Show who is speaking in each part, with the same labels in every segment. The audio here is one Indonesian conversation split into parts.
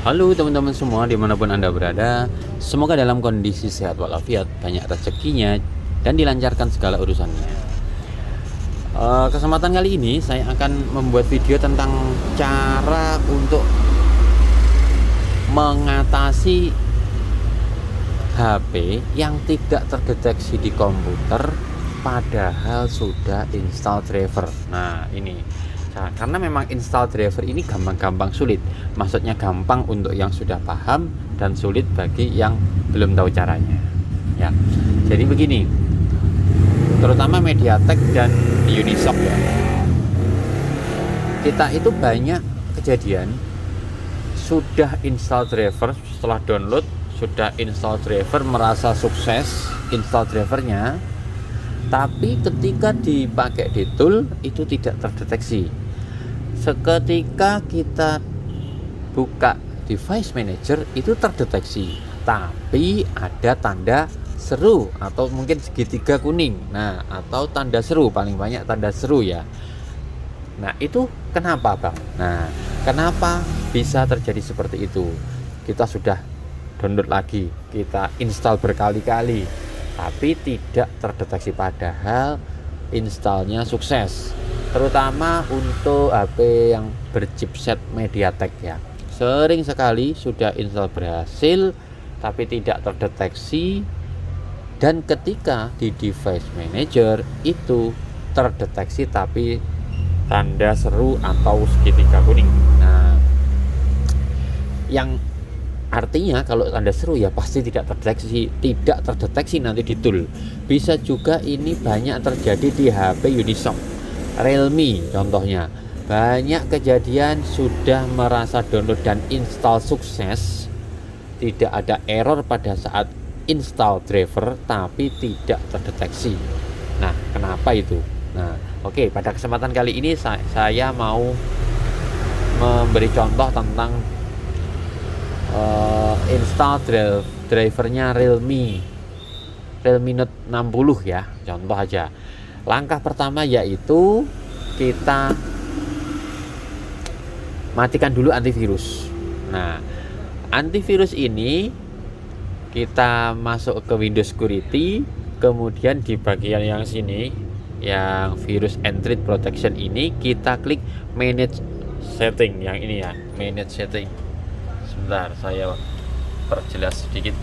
Speaker 1: Halo teman-teman semua dimanapun Anda berada. Semoga dalam kondisi sehat walafiat, banyak rezekinya, dan dilancarkan segala urusannya. Kesempatan kali ini saya akan membuat video tentang cara untuk mengatasi HP yang tidak terdeteksi di komputer padahal sudah install driver. Nah ini karena memang install driver ini gampang-gampang sulit. Maksudnya gampang untuk yang sudah paham dan sulit bagi yang belum tahu caranya. Ya. Jadi begini. Terutama MediaTek dan Unisoc ya. Kita itu banyak kejadian sudah install driver, setelah download sudah install driver, merasa sukses install drivernya, tapi ketika dipakai di tool itu tidak terdeteksi. Seketika kita buka device manager itu terdeteksi, tapi ada tanda seru atau mungkin segitiga kuning. Nah, atau tanda seru, paling banyak tanda seru ya. Nah, itu kenapa, Bang? Nah, kenapa bisa terjadi seperti itu? Kita sudah download lagi, kita install berkali-kali, tapi tidak terdeteksi padahal installnya sukses. Terutama untuk HP yang berchipset MediaTek ya. Sering sekali sudah install berhasil tapi tidak terdeteksi, dan ketika di device manager itu terdeteksi tapi tanda seru atau segitiga kuning. Nah, yang artinya kalau tanda seru ya pasti tidak terdeteksi nanti di tool. Bisa juga ini banyak terjadi di HP Unisoc, Realme contohnya. Banyak kejadian sudah merasa download dan install sukses, tidak ada error pada saat install driver tapi tidak terdeteksi. Nah, kenapa itu? Nah, oke, pada kesempatan kali ini saya mau memberi contoh tentang install drivernya Realme Note 60 ya, contoh aja. Langkah pertama yaitu kita matikan dulu antivirus. Nah, antivirus ini kita masuk ke Windows Security, kemudian di bagian yang sini yang virus and threat protection ini kita klik manage setting, yang ini ya, manage setting. Sebentar, saya perjelas sedikit.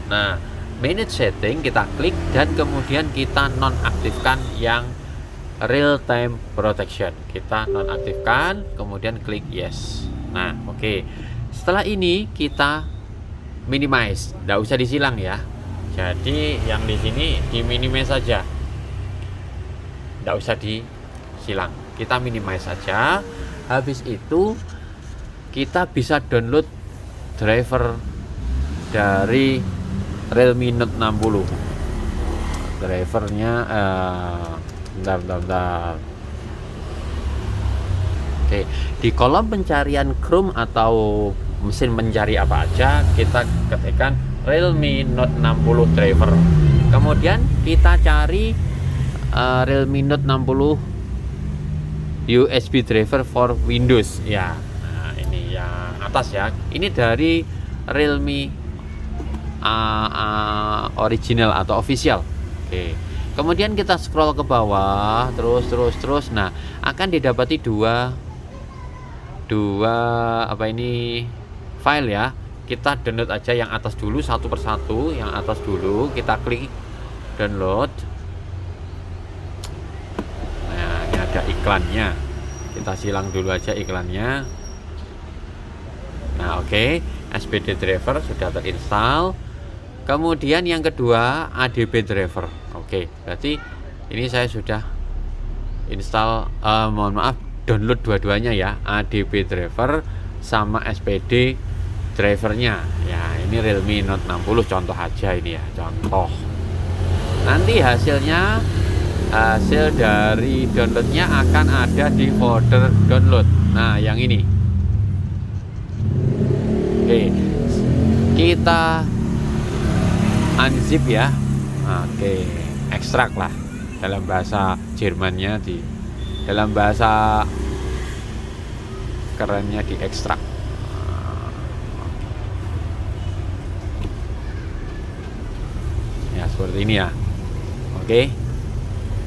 Speaker 1: Nah, manage setting kita klik dan kemudian kita nonaktifkan yang real time protection. Kita nonaktifkan, kemudian klik yes. Nah, oke. Setelah ini kita minimize, tidak usah disilang ya. Jadi yang di sini di minimize saja, tidak usah disilang. Kita minimize saja. Habis itu kita bisa download driver dari Realme Note 60. Drivernya bentar. Oke, di kolom pencarian Chrome atau mesin mencari apa aja kita ketikkan Realme Note 60 driver. Kemudian kita cari Realme Note 60 USB driver for Windows ya. Nah, ini yang atas ya. Ini dari Realme original atau official. Oke. Kemudian kita scroll ke bawah terus. Nah, akan didapati dua file ya. Kita download aja yang atas dulu satu persatu. Yang atas dulu kita klik download. Nah, ini ada iklannya. Kita silang dulu aja iklannya. Nah, oke. SBD driver sudah terinstall. Kemudian yang kedua ADB driver. Oke, berarti ini saya sudah install, download dua-duanya ya, ADB driver sama SPD drivernya. Ya, ini Realme Note 60 contoh aja ini ya, contoh. Nanti hasil dari downloadnya akan ada di folder download. Nah, yang ini. Oke, kita unzip ya. Oke, ekstrak lah dalam bahasa Jermannya, dalam bahasa kerennya diekstrak. Ya seperti ini ya. Oke.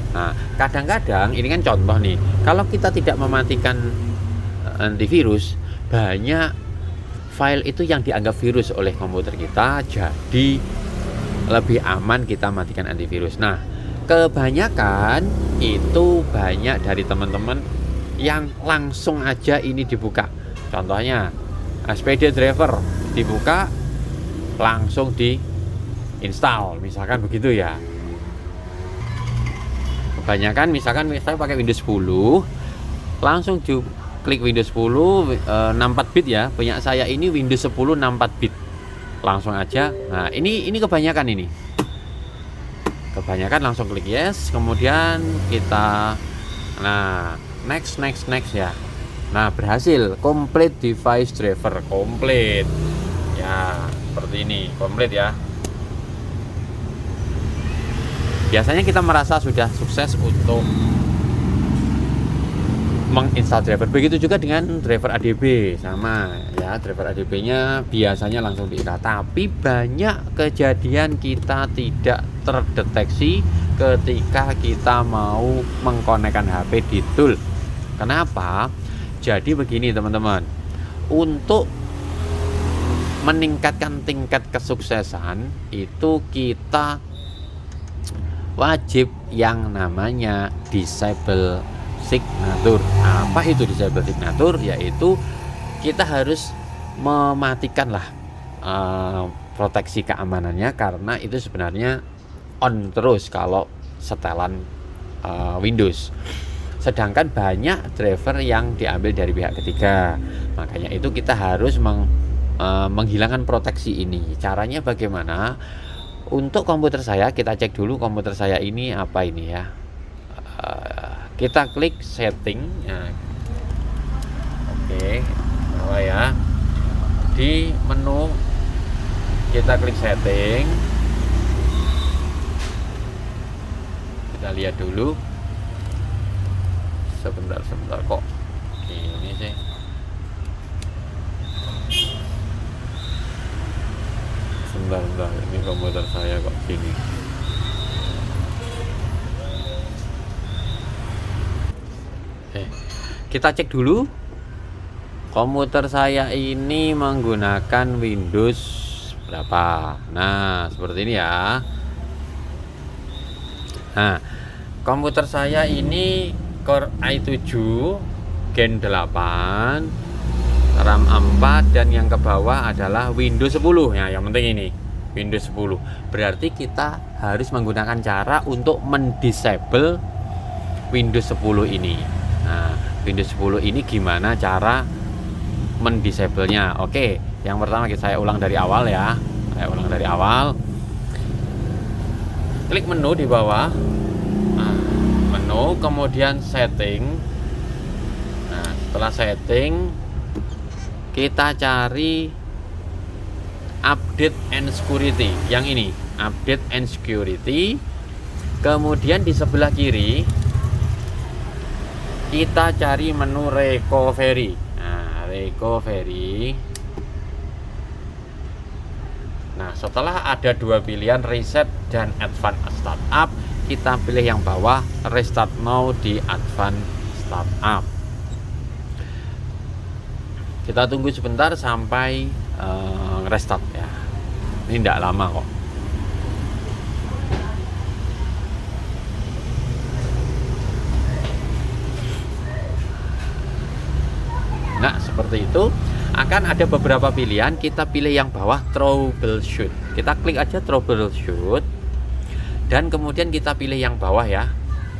Speaker 1: Nah, kadang-kadang ini kan contoh nih, kalau kita tidak mematikan antivirus, banyak file itu yang dianggap virus oleh komputer kita, jadi lebih aman kita matikan antivirus. Nah, kebanyakan itu banyak dari teman-teman yang langsung aja ini dibuka. Contohnya SPD driver dibuka, langsung di install, misalkan begitu ya. Kebanyakan misalkan saya pakai Windows 10, langsung klik Windows 10 64 bit ya. Punya saya ini Windows 10 64 bit. Langsung aja. Nah, ini kebanyakan ini. Kebanyakan langsung klik yes, kemudian kita next ya. Nah, berhasil complete device driver, complete. Ya, seperti ini, complete ya. Biasanya kita merasa sudah sukses untuk menginstal driver. Begitu juga dengan driver ADB, sama ya, driver ADB-nya biasanya langsung diinstal. Tapi banyak kejadian kita tidak terdeteksi ketika kita mau mengkonekkan HP di tool. Kenapa? Jadi begini teman-teman, untuk meningkatkan tingkat kesuksesan itu kita wajib yang namanya disable signature. Apa itu disable signature? Yaitu kita harus mematikan proteksi keamanannya, karena itu sebenarnya on terus kalau setelan Windows. Sedangkan banyak driver yang diambil dari pihak ketiga. Makanya itu kita harus menghilangkan proteksi ini. Caranya bagaimana? Untuk komputer saya, kita cek dulu komputer saya ini apa ini ya. Kita klik setting. Nah, oke, bawah ya. Di menu kita klik setting. Kita lihat dulu. Sebentar kok ini sih. Sebentar, ini komputer saya kok gini. Kita cek dulu. Komputer saya ini menggunakan Windows berapa. Nah, seperti ini ya. Nah, komputer saya ini Core i7 Gen 8, RAM 4, dan yang ke bawah adalah Windows 10 ya. Yang penting ini Windows 10. Berarti kita harus menggunakan cara untuk mendisable Windows 10 ini. Nah, Windows 10 ini gimana cara mendisable-nya? Oke, yang pertama saya ulang dari awal ya. Klik menu di bawah. Nah, menu, kemudian setting. Nah, setelah setting kita cari update and security, yang ini update and security. Kemudian di sebelah kiri kita cari menu recovery. Nah, recovery. Nah, setelah ada dua pilihan reset dan advanced startup, kita pilih yang bawah restart now di advanced startup. Kita tunggu sebentar sampai restart ya. Ini tidak lama kok. Nah, seperti itu. Akan ada beberapa pilihan, kita pilih yang bawah troubleshoot. Kita klik aja troubleshoot, dan kemudian kita pilih yang bawah ya,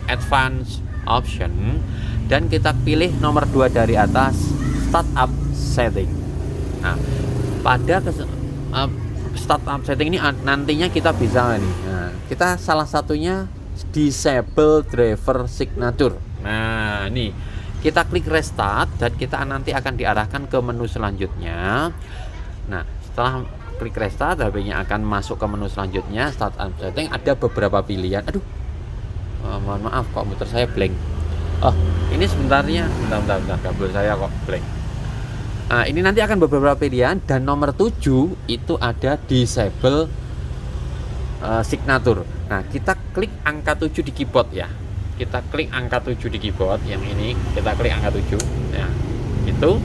Speaker 1: advanced option, dan kita pilih nomor 2 dari atas, startup setting. Nah, pada startup setting ini nantinya kita bisa nih. Nah, kita salah satunya disable driver signature. Nah, ini kita klik restart dan kita nanti akan diarahkan ke menu selanjutnya. Nah, setelah klik restart, HP-nya akan masuk ke menu selanjutnya, startup setting. Ada beberapa pilihan. Aduh, mohon maaf, komputer saya blank. Oh, ini sebentarnya bentar, kabel saya kok blank. Nah, ini nanti akan beberapa pilihan, dan nomor 7 itu ada disable signature. Nah, kita klik angka 7 di keyboard ya. Kita klik angka 7 di keyboard yang ini, kita klik angka 7. Ya. Itu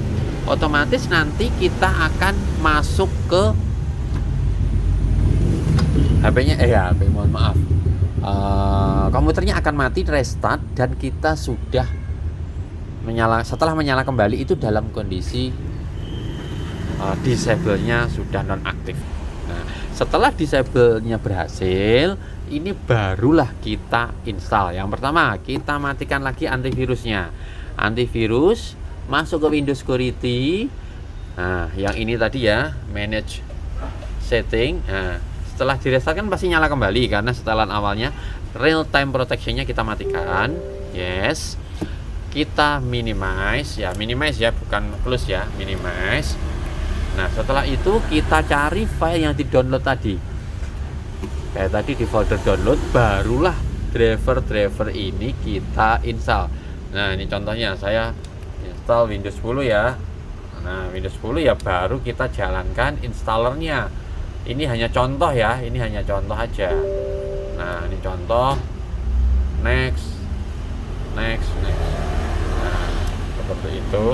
Speaker 1: otomatis nanti kita akan masuk ke HP-nya HP, mohon maaf. Komputernya akan mati, restart, dan kita sudah setelah menyala kembali itu dalam kondisi disable-nya sudah nonaktif. Nah, setelah disable-nya berhasil, ini barulah kita install. Yang pertama, kita matikan lagi antivirusnya. Antivirus, masuk ke Windows Security. Nah, yang ini tadi ya, manage setting. Nah, setelah di-restart kan pasti nyala kembali karena setelan awalnya. Real time protection-nya kita matikan. Yes. Kita minimize ya, bukan close ya, minimize. Nah, setelah itu kita cari file yang di-download tadi. Kayak tadi di folder download, barulah driver ini kita install. Nah, ini contohnya saya install Windows 10 ya. Nah, Windows 10 ya baru kita jalankan installernya. Ini hanya contoh ya, ini hanya contoh aja. Nah, ini contoh. Next. Nah, seperti itu.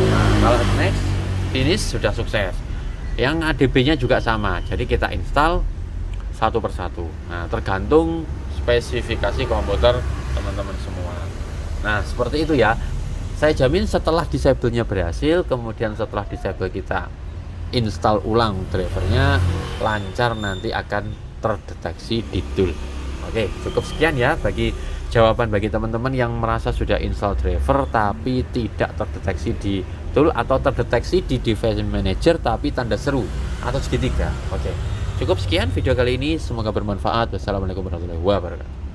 Speaker 1: Nah, kalau next, finish, sudah sukses. Yang ADB-nya juga sama, jadi kita install satu persatu. Nah, tergantung spesifikasi komputer teman-teman semua. Nah, seperti itu ya. Saya jamin setelah disable-nya berhasil, kemudian setelah disable kita install ulang drivernya, lancar, nanti akan terdeteksi di tool. Oke, cukup sekian ya bagi jawaban bagi teman-teman yang merasa sudah install driver tapi tidak terdeteksi di tool atau terdeteksi di device manager tapi tanda seru atau segitiga. Oke, cukup sekian video kali ini, semoga bermanfaat. Wassalamualaikum warahmatullahi wabarakatuh.